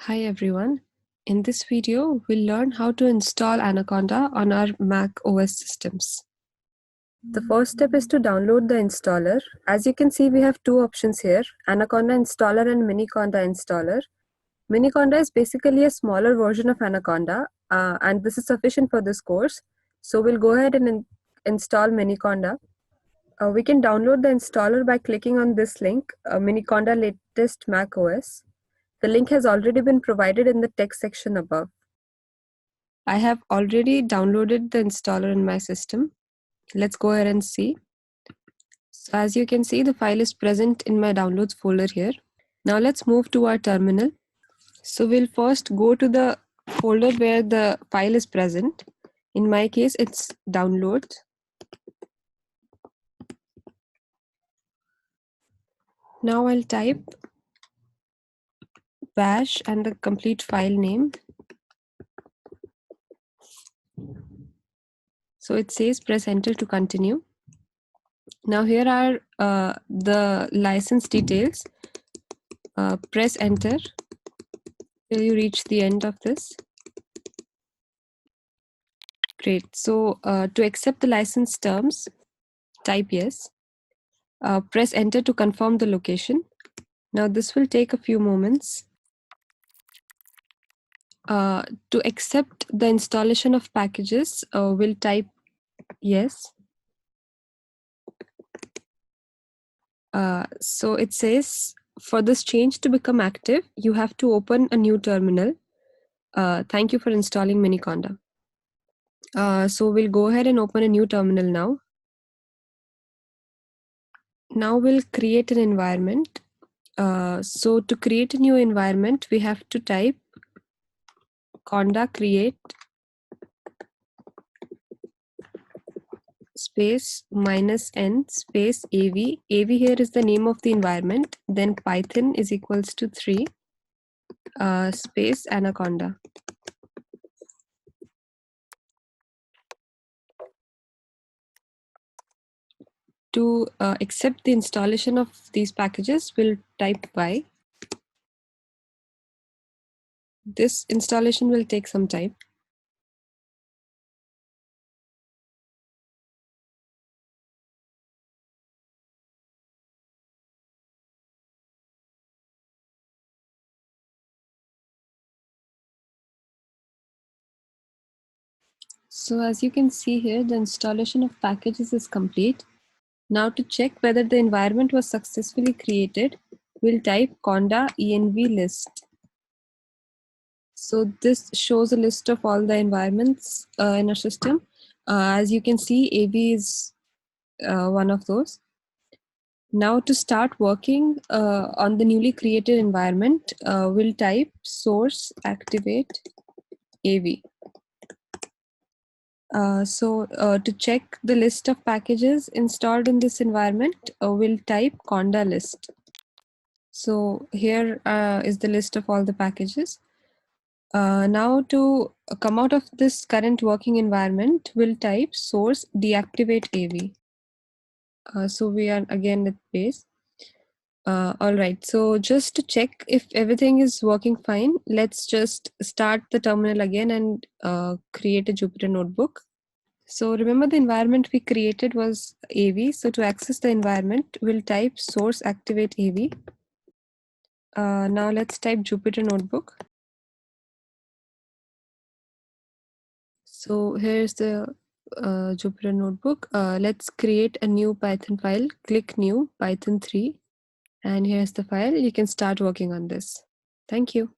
Hi everyone. In this video, we'll learn how to install Anaconda on our Mac OS systems. The first step is to download the installer. As you can see, we have two options here, Anaconda installer and Miniconda installer. Miniconda is basically a smaller version of Anaconda, and this is sufficient for this course. So we'll go ahead and install Miniconda. We can download the installer by clicking on this link, Miniconda latest Mac OS. The link has already been provided in the text section above. I have already downloaded the installer in my system. Let's go ahead and see. So as you can see, the file is present in my downloads folder here. Now let's move to our terminal. So we'll first go to the folder where the file is present. In my case, it's downloads. Now I'll type bash and the complete file name. So it says press enter to continue. Now here are the license details. Press enter till you reach the end of this. Great. So to accept the license terms, type yes. Press enter to confirm the location. Now this will take a few moments. To accept the installation of packages, we'll type yes. So it says, for this change to become active, you have to open a new terminal. Thank you for installing Miniconda. So we'll go ahead and open a new terminal now. Now we'll create an environment. So to create a new environment, we have to type conda create space -n space av. Av here is the name of the environment. Then Python is equals to 3 space Anaconda. To accept the installation of these packages, we'll type y. This installation will take some time. So as you can see here, the installation of packages is complete. Now to check whether the environment was successfully created, we'll type conda env list. So this shows a list of all the environments in our system. As you can see, AV is one of those. Now to start working on the newly created environment, we'll type source activate AV. To check the list of packages installed in this environment, we'll type conda list. So here is the list of all the packages. Now to come out of this current working environment, we'll type source deactivate AV. So we are again at base. All right, so just to check if everything is working fine, let's just start the terminal again and create a Jupyter notebook. So remember the environment we created was AV. So to access the environment, we'll type source activate AV. Now let's type Jupyter notebook. So here's the Jupyter notebook. Let's create a new Python file. Click new Python 3. And here's the file. You can start working on this. Thank you.